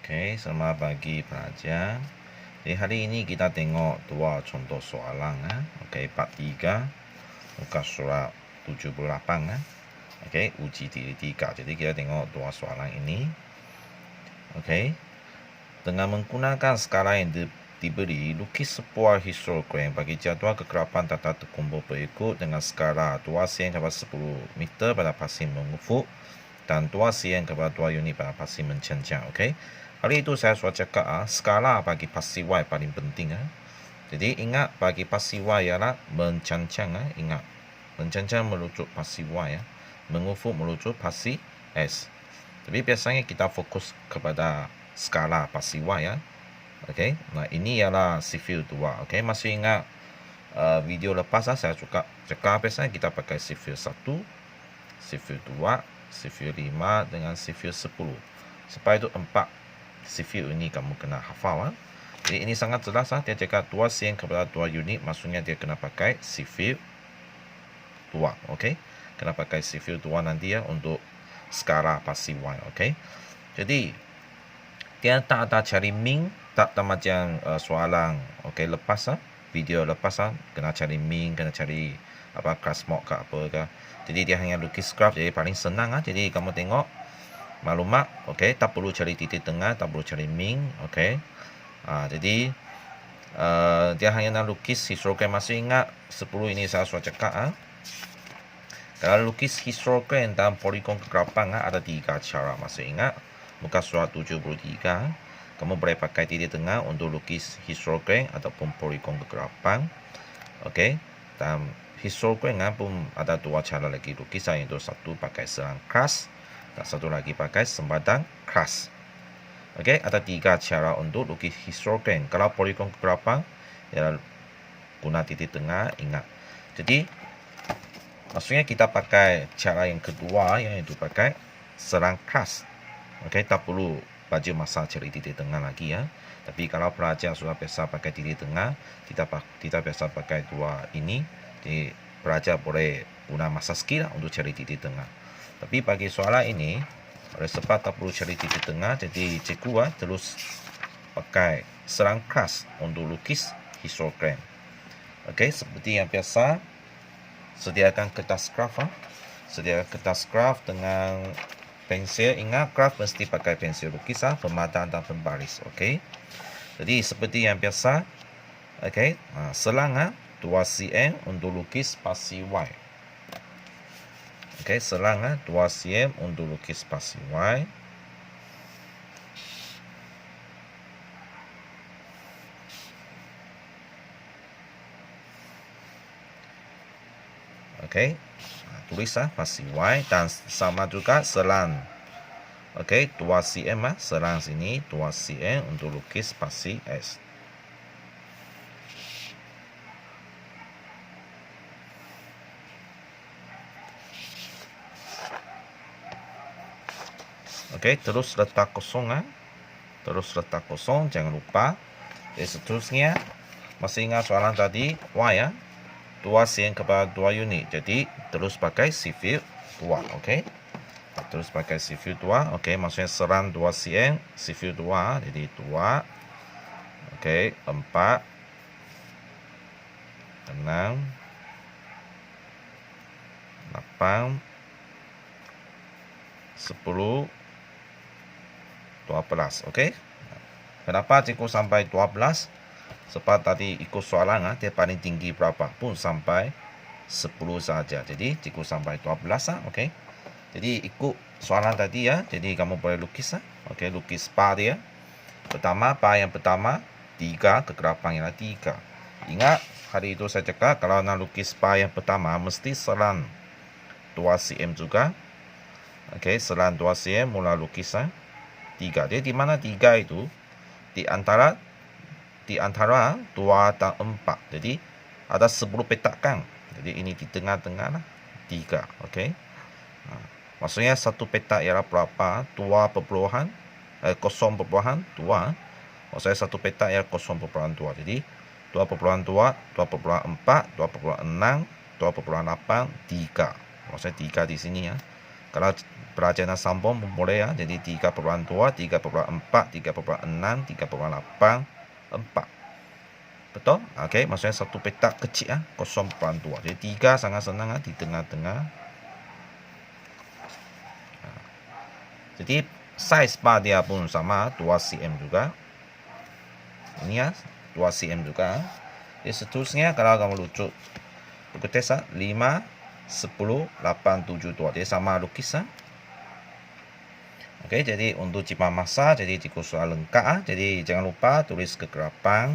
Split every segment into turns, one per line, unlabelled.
Oke, selamat pagi pelajar. Jadi hari ini kita tengok dua contoh soalan. Oke, part 3, muka surat 78. Oke, uji diri 3. Jadi kita tengok dua soalan ini. Oke, dengan menggunakan skala yang diberi, lukis sebuah histogram bagi jadual kegerapan tata terkumpul berikut dengan skala 2 cm kepada 10 meter pada pasir mengufuk dan 2 cm kepada 2 unit pada pasir mencancang. Okey. Hari itu saya sudah cakap skala bagi pasir Y paling penting. Jadi ingat bagi pasir Y ialah mencancang. Ingat, mencancang merujuk pasir Y, mengufuk merujuk pasir S. Tapi biasanya kita fokus kepada skala pasir Y. Okey. Nah, ini ialah sifil 2. Okey, masih ingat video lepas saya cakap biasanya kita pakai sifil 1, sifil 2, sifil 5 dengan sifil 10. Supaya itu 4 sifil ini kamu kena hafal. Jadi ini sangat jelas. Dia cakap 2 cm kepada 2 unit, maksudnya dia kena pakai sifil 2. Okey, kena pakai sifil 2 nanti untuk skala pasir Y. Okey, jadi dia tak ada cari min, tak macam soalan lepas video lepas kena cari min, kena cari apa class mode ke apa ke. Jadi dia hanya lukis graf, jadi paling senang. Jadi kamu tengok maklumat, okey, tak perlu cari titik tengah, tak perlu cari min. Okey, jadi dia hanya nak lukis histogram. Masih ingat 10 ini saya sudah cakap kalau lukis histogram dalam poligon kegerapan ada 3 cara. Masih ingat muka surat 73, kamu boleh pakai titik tengah untuk lukis histogram ataupun poligon kegerapan. Okey, dan histogram pun ada 2 cara lagi lukis, iaitu satu pakai serang keras dan satu lagi pakai sempadan keras. Okey, ada 3 cara untuk lukis histogram. Kalau poligon kegerapan ialah guna titik tengah, ingat. Jadi maksudnya kita pakai cara yang kedua, iaitu pakai serang keras. Okey, tak perlu baju masa cari titik tengah lagi Tapi kalau pelajar sudah biasa pakai titik tengah, kita biasa pakai 2 ini. Jadi pelajar boleh guna masa sikit untuk cari titik tengah. Tapi bagi soalan ini, oleh sebab tak perlu cari titik tengah, jadi cikgu terus pakai serang keras untuk lukis histogram. Okey, seperti yang biasa, sediakan kertas graf. Sediakan kertas graf dengan pensil. Ingat, graf mesti pakai pensil lukis pematang dan pembaris. Okey, jadi seperti yang biasa. Okey, selang 2 cm untuk lukis pasir Y. Okey, selang 2 cm untuk lukis pasir Y. Okey, tulis pasir Y dan sama juga selang. Okey, 2 cm selang sini 2 cm untuk lukis pasir S. Okey, terus letak kosong terus letak kosong, jangan lupa. Jadi seterusnya, masih ingat soalan tadi Y 2 cm kepada 2 unit. Jadi terus pakai sifil 2. Okey, terus pakai sifil 2. Okey, maksudnya serang 2 cm, sifil 2. Jadi 2. Okey, 4, 6, 8, 10, 12. Okey, kenapa cikgu sampai 12? Sebab tadi ikut soalan dia paling tinggi berapa pun sampai 10 saja. Jadi cikgu sampai 12 Okey, jadi ikut soalan tadi jadi kamu boleh lukis Okey, lukis bar dia. Pertama, bar yang pertama 3, kegerapan ialah 3. Ingat, hari itu saya cakap kalau nak lukis bar yang pertama mesti selang 2 cm juga. Okey, selang 2 cm mula lukis 3. Jadi di mana 3 itu? Di antara 2 dan 4. Jadi ada 10 petakan. Jadi ini di tengah-tengah 3. Okey. Maksudnya satu petak ialah berapa? 0.2. Maksudnya satu petak ialah 0.2. Jadi 2.2, 2.4, 2.6, 2.8, 3. Maksudnya 3 di sini Kalau belajar nak sambung pun boleh ya. Jadi 3,2, 3,4, 3,6, 3,8, 4. Betul? Okey, maksudnya satu petak kecil ah, 0,2. Jadi 3 sangat senang ah, di tengah-tengah. Jadi saiz bar dia pun sama 2 cm juga. Ini ya, 2 cm juga. Jadi seterusnya kalau kamu lucut buku tes 5, 10, 8, 7, 2. Jadi sama lukis. Okey, jadi untuk jipang masa, jadi cikgu soal lengkap. Jadi jangan lupa tulis kegerapan.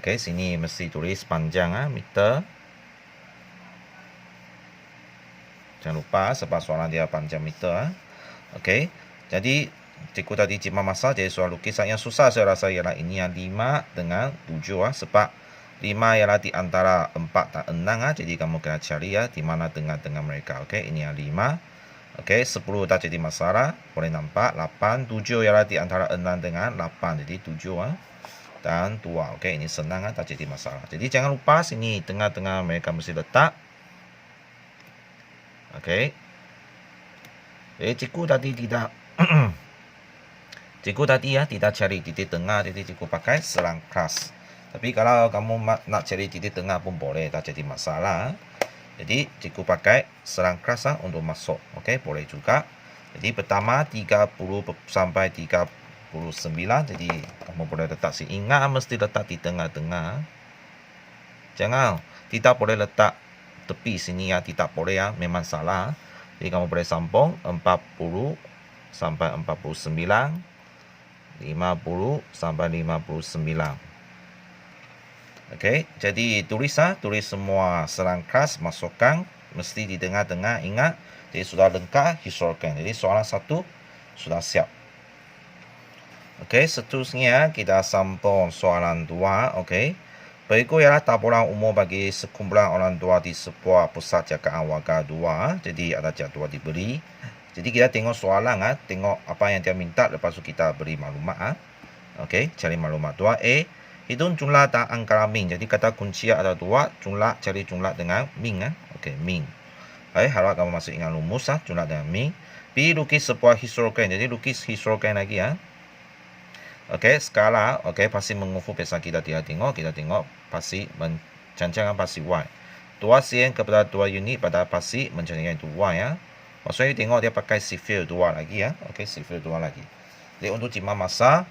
Okey, sini mesti tulis panjang meter. Jangan lupa sebab soalan dia panjang meter. Okey, jadi cikgu tadi jipang masa, jadi soal lukisan yang susah saya rasa ialah ini yang 5 dengan 7 sebab 5 ialah di antara 4 dan 6 jadi kamu kena cari ya di mana tengah-tengah mereka. Okey, ini yang 5. Okey, 10 tak jadi masalah. Boleh nampak 8, 7 ialah di antara 6 dengan 8. Jadi 7 dan 2. Okey, ini senang tak jadi masalah. Jadi jangan lupa sini tengah-tengah mereka mesti letak. Okey. Jadi cikgu tadi tidak cikgu tadi ya tidak cari titik tengah, jadi cikgu pakai serang keras. Tapi kalau kamu nak cari titik tengah pun boleh, tak jadi masalah. Jadi cikgu pakai serang keras untuk masuk. Okey, boleh juga. Jadi pertama 30 sampai 39. Jadi kamu boleh letak sini. Ingat mesti letak di tengah-tengah. Jangan, tidak boleh letak tepi sini ya, tidak boleh ya, memang salah. Jadi kamu boleh sambung 40 sampai 49, 50 sampai 59. Okey, jadi tulis semua serang keras, masukkan mesti di tengah-tengah. Ingat, jadi sudah lengkap, historikan. Jadi soalan 1 sudah siap. Okey, seterusnya kita sambung soalan 2. Okey, berikut ialah taburan umum bagi sekumpulan orang tua di sebuah pusat jagaan warga 2. Jadi ada jadual diberi. Jadi kita tengok soalan tengok apa yang dia minta, lepas tu kita beri maklumat. Okey, cari maklumat 2A. Hitung jumlah dan angka min. Jadi kata kunci ada 2, jumlah cari jumlah dengan min Okey, min. Baik, harap kamu masih ingat rumus jumlah dengan min. B, lukis sebuah histogram. Jadi lukis histogram lagi Okey, skala. Okey, pasti mengukur biasa kita tengok pasti mencancangkan pasti Y. 2 sen kepada 2 unit pada pasti mencancangkan itu Y Maksudnya tengok dia pakai sifir 2 lagi Okey, sifir 2 lagi. Jadi untuk jipang masa,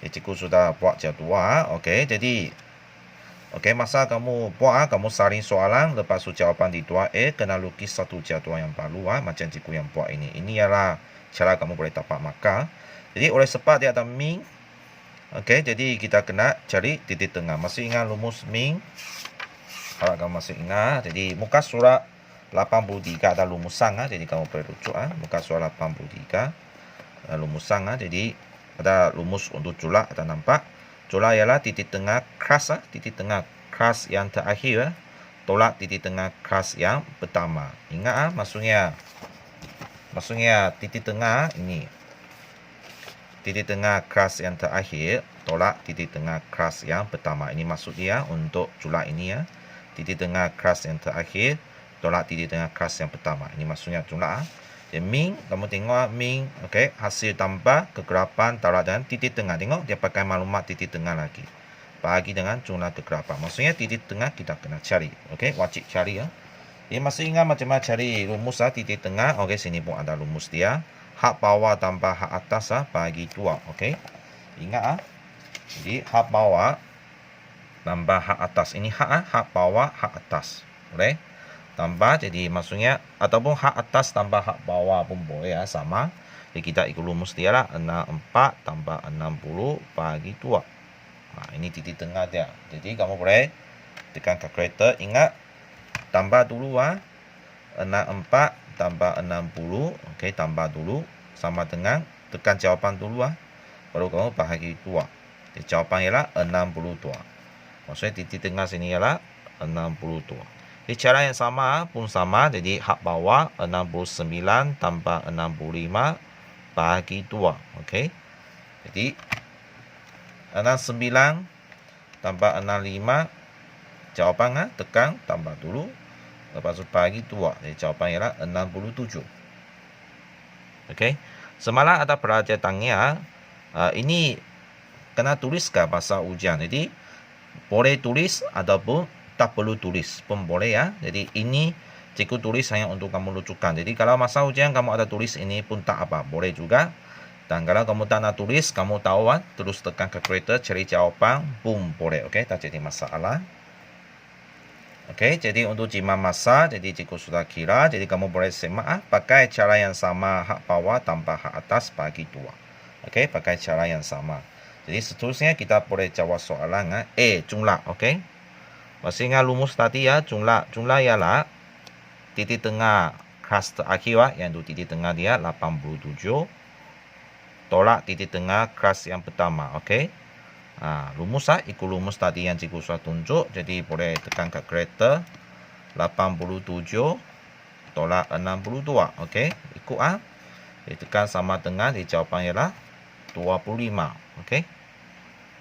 cikgu sudah buat jadual. Okey, jadi okey, masa kamu buat kamu saring soalan, lepas tu jawapan di 2A kena lukis satu jadual yang baru macam cikgu yang buat ini. Ini ialah cara kamu boleh dapat markah. Jadi oleh sebab dia ada min. Okey, jadi kita kena cari titik tengah. Masih ingat rumus min? Harap kamu masih ingat. Jadi muka surat 83 ada rumusan jadi kamu boleh rujuk muka surat 83 ada rumusan jadi ada rumus untuk jumlah. Ada nampak? Jumlah ialah titik tengah keras titik tengah keras yang terakhir tolak titik tengah keras yang pertama. Ingat maksudnya titik tengah ini. Titik tengah keras yang terakhir tolak titik tengah keras yang pertama. Ini maksud dia untuk jumlah ini Titik tengah keras yang terakhir tolak titik tengah keras yang pertama. Ini maksudnya jumlah Jadi min, kamu tengok min, okey, hasil tambah kegerapan tolak dan titik tengah. Tengok dia pakai maklumat titik tengah lagi. Bagi dengan jumlah kegerapan. Maksudnya titik tengah kita kena cari. Okey, wajib cari Jadi masih ingat macam mana cari rumus titik tengah. Okey, sini pun ada rumus dia. Hak bawah tambah hak atas bagi 2. Okey. Ingat Jadi hak bawah tambah hak atas. Ini hak bawah, hak atas. Boleh? Tambah jadi maksudnya ataupun hak atas tambah hak bawah pun boleh sama. Jadi kita ikut rumus dia 64 tambah 60 bagi 2. Nah, ini titik tengah dia. Jadi kamu boleh tekan kalkulator. Ingat tambah dulu 64 tambah 60. Okey, tambah dulu sama dengan tekan jawapan dulu baru kamu bahagi 2. Jadi jawapan ialah 62. Maksudnya titik tengah sini ialah 62. Jadi cara yang sama pun sama. Jadi hak bawah 69 tambah 65 bahagi 2. Okey. Jadi 69 tambah 65 jawapan tekan tambah dulu lepas tu bagi 2. Jadi jawapan ialah 67. Okey. Semalam ada pelajar tanya, ini kena tuliskah bahasa ujian? Jadi boleh tulis ataupun tak perlu tulis pun boleh ya. Jadi ini cikgu tulis hanya untuk kamu rujukan. Jadi kalau masa ujian kamu ada tulis ini pun tak apa, boleh juga. Dan kalau kamu tak nak tulis, kamu tahu kan, terus tekan calculator cari jawapan, boom, boleh. Okey, tak jadi masalah. Okey, jadi untuk jima masa, jadi cikgu sudah kira, jadi kamu boleh semak pakai cara yang sama, hak bawah tambah hak atas bagi 2. Okey, pakai cara yang sama. Jadi seterusnya kita boleh jawab soalan jumlah, okey. Masih ingat rumus tadi ya, jumlah ialah titik tengah kelas terakhir yang itu titik tengah dia 87 tolak titik tengah kelas yang pertama, okey. Rumus ikut rumus tadi yang cikgu sudah tunjuk. Jadi boleh tekan calculator 87 tolak 62. Okey, ikut ditekan sama dengan jawapan ialah 25. Okey.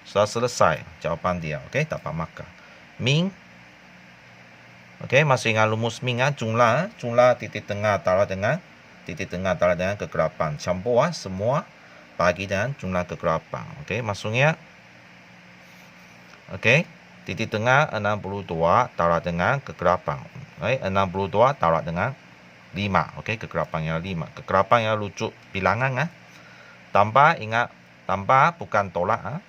Sudah selesai jawapan dia. Okey, dapat markah. Min. Okey, masih ingat rumus min jumlah titik tengah taruh dengan kegelapan. Campur semua bagi dengan jumlah kegelapan. Okey, maksudnya okey, titik tengah 62 taruh dengan kegelapan. Okey, 62 taruh dengan 5. Okey, kegelapannya 5. Kegelapan yang rujuk bilangan Tambah, ingat, tambah bukan tolak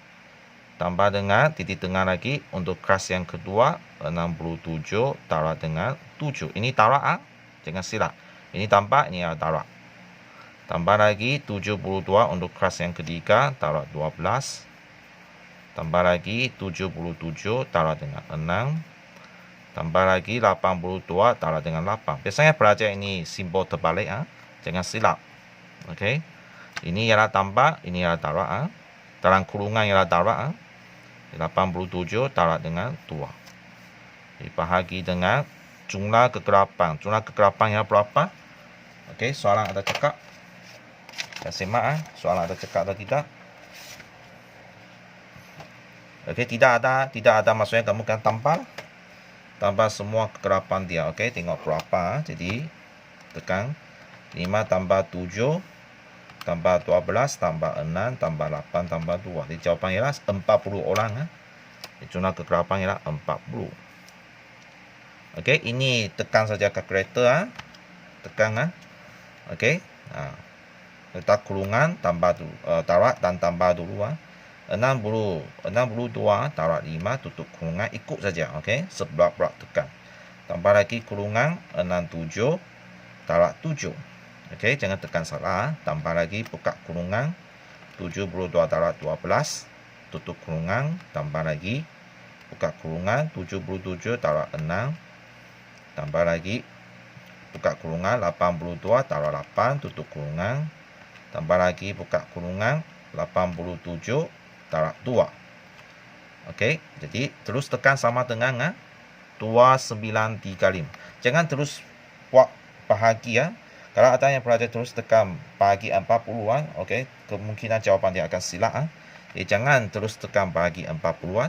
Tambah dengan titik tengah lagi untuk kelas yang kedua 67 taruh dengan 7. Ini taruh jangan silap. Ini tambah, ini taruh. Tambah lagi 72 untuk kelas yang ketiga taruh 12. Tambah lagi 77 taruh dengan 6. Tambah lagi 82 taruh dengan 8. Biasanya pelajar ini simbol terbalik jangan silap. Okey. Ini ialah tambah, ini ialah taruh dalam kurungan ialah taruh 87 taruh dengan 2. Dibahagi dengan jumlah kegelapan. Jumlah kegelapan ialah berapa? Okey, soalan ada cakap. Kita simak soalan ada cakap atau tidak. Okey, tidak ada maksudnya kamu kan tambah semua kegelapan dia. Okey, tengok berapa. Jadi tekan 5 tambah 7 tambah 12 tambah 6 tambah 8 tambah 2. Jadi jawapan ialah 40 orang jumlah kegelapan ialah 40. Okey, ini tekan saja kalkulator tekan okey. Letak kurungan tambah taruh dan tambah dulu 62 taruh 5 tutup kurungan, ikut saja. Okey, sebelah-belah tekan. Tambah lagi kurungan 67 taruh 7. Okey, jangan tekan salah. Tambah lagi buka kurungan 72 taruh 12 tutup kurungan. Tambah lagi buka kurungan 77 taruh 6. Tambah lagi buka kurungan 82 taruh 8 tutup kurungan. Tambah lagi buka kurungan 87 taruh 2. Okey, jadi terus tekan sama dengan 2935. Jangan terus buat bahagi Kalau ada yang pelajar terus tekan bahagi 40 okey, kemungkinan jawapan dia akan silap Jadi jangan terus tekan bahagi 40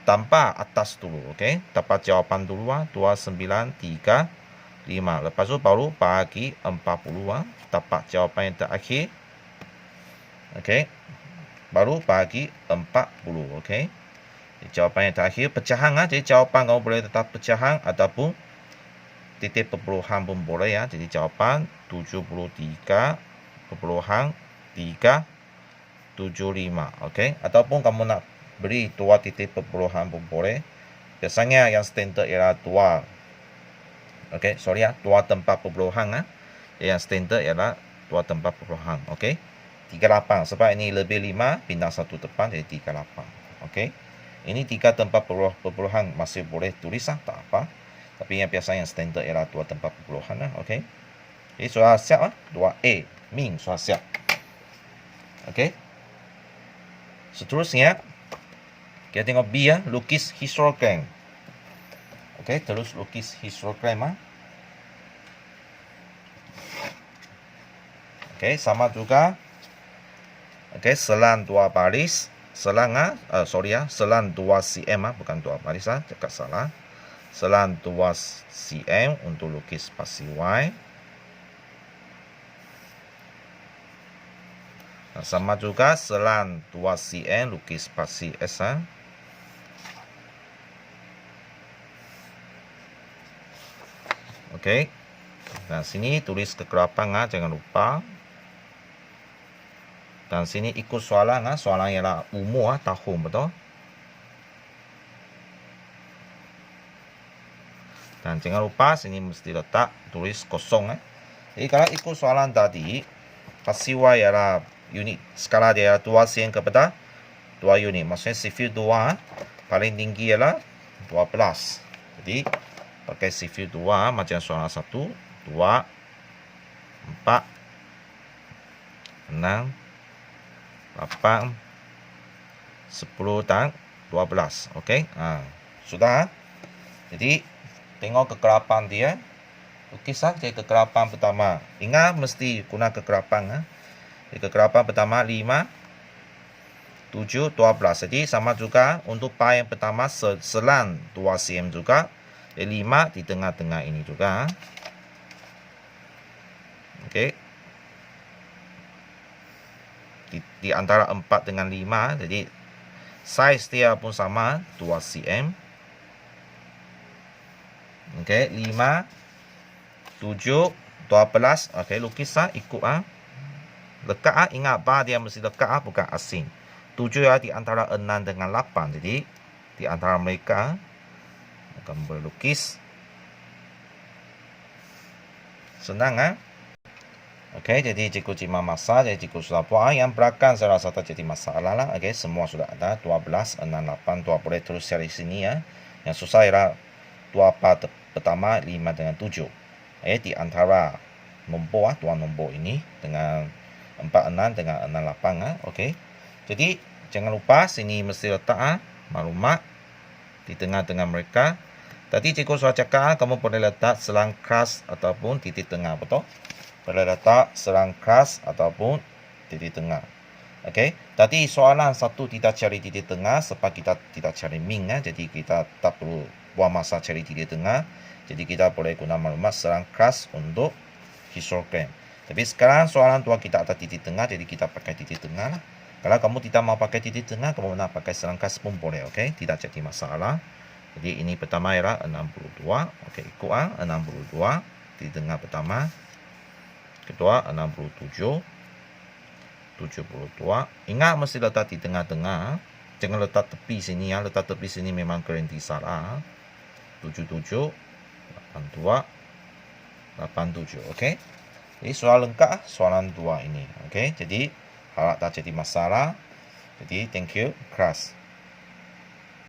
tanpa atas dulu. Okey, dapat jawapan dulu 2935. Lepas tu baru bahagi 40 dapat jawapan yang terakhir. Okey, baru bahagi 40. Okey, jawapan yang terakhir pecahan jadi jawapan kamu boleh tetap pecahan ataupun titik perpuluhan pun boleh Jadi jawapan 73.375. Okey, ataupun kamu nak beri 2 titik perpuluhan pun boleh. Biasanya yang standard ialah 2. Okey, sorry 2 tempat perpuluhan Yang standard ialah 2 tempat perpuluhan. Okey, 38 sebab ini lebih 5 pindah 1 depan jadi 38. Okey, ini 3 tempat perpuluhan masih boleh tulis tak apa. Tapi yang biasa yang standard ialah 2 tempat perpuluhan Okey, jadi sudah siap 2A min sudah siap. Okey, seterusnya kita tengok B lukis histogram. Okey, terus lukis histogram Okey, sama juga. Okey, selang 2 baris. Selang selang 2 cm bukan 2 baris cakap salah. Selang 2 cm untuk lukis spasi Y. Sama juga selang 2 cm lukis spasi S. Oke. Nah, sini tulis kegelapan jangan lupa. Dan sini ikut soalan soalan ialah umur tahun, betul? Dan jangan lupa sini mesti letak tulis kosong. Jadi kalau ikut soalan tadi, pasiwa ialah unit skala dia 2 cm kepada 2 unit. Maksudnya sifir 2 paling tinggi ialah 12. Jadi pakai sifir 2 macam soalan 1, 2, 4, 6, 8, 10 dan 12. Okey. Sudah. Jadi tengok kegelapan dia. Lukis saja kegelapan pertama. Ingat mesti guna kegelapan. Kegelapan pertama 5, 7, 12. Jadi sama juga untuk pai yang pertama selang 2 cm juga. 5 di tengah-tengah ini juga. Okey. Di antara 4 dengan 5. Jadi saiz dia pun sama 2 cm. Okey, 5, 7, 12. Okey, lukis ikut lekat ingat bar dia mesti lekat bukan asing. 7 di antara 6 dengan 8. Jadi di antara mereka akan berlukis. Senang Okey, jadi cikgu cima masa, jadi cikgu sudah buat. Yang belakang saya rasa tak jadi masalah lah. Okey, semua sudah ada. 12, 6, 8. Tuan boleh terus cari sini Yang susah ialah dua part pertama 5 dengan 7. Di antara nombor dua nombor ini dengan 46 dengan 68 Okey. Jadi jangan lupa sini mesti letak maklumat di tengah-tengah mereka. Tadi cikgu sudah cakap kamu boleh letak selang keras ataupun titik tengah, betul? Boleh letak selang keras ataupun titik tengah. Okey. Tadi soalan satu kita cari titik tengah sebab kita tidak cari min jadi kita tak perlu buang masa cari titik tengah. Jadi kita boleh guna maklumat selang keras untuk histogram. Tapi sekarang soalan tua kita ada titik tengah, jadi kita pakai titik tengah lah. Kalau kamu tidak mau pakai titik tengah, kamu nak pakai selang keras pun boleh, okey? Tidak jadi masalah. Jadi ini pertama ialah 62. Okey, ikut 62 di tengah pertama. Kedua 67. 72. Ingat mesti letak di tengah-tengah. Jangan letak tepi sini letak tepi sini memang garanti salah. 77, 82, 87. Okey. Jadi soal lengkap soalan 2 ini. Okey. Jadi harap tak jadi masalah. Jadi thank you kelas.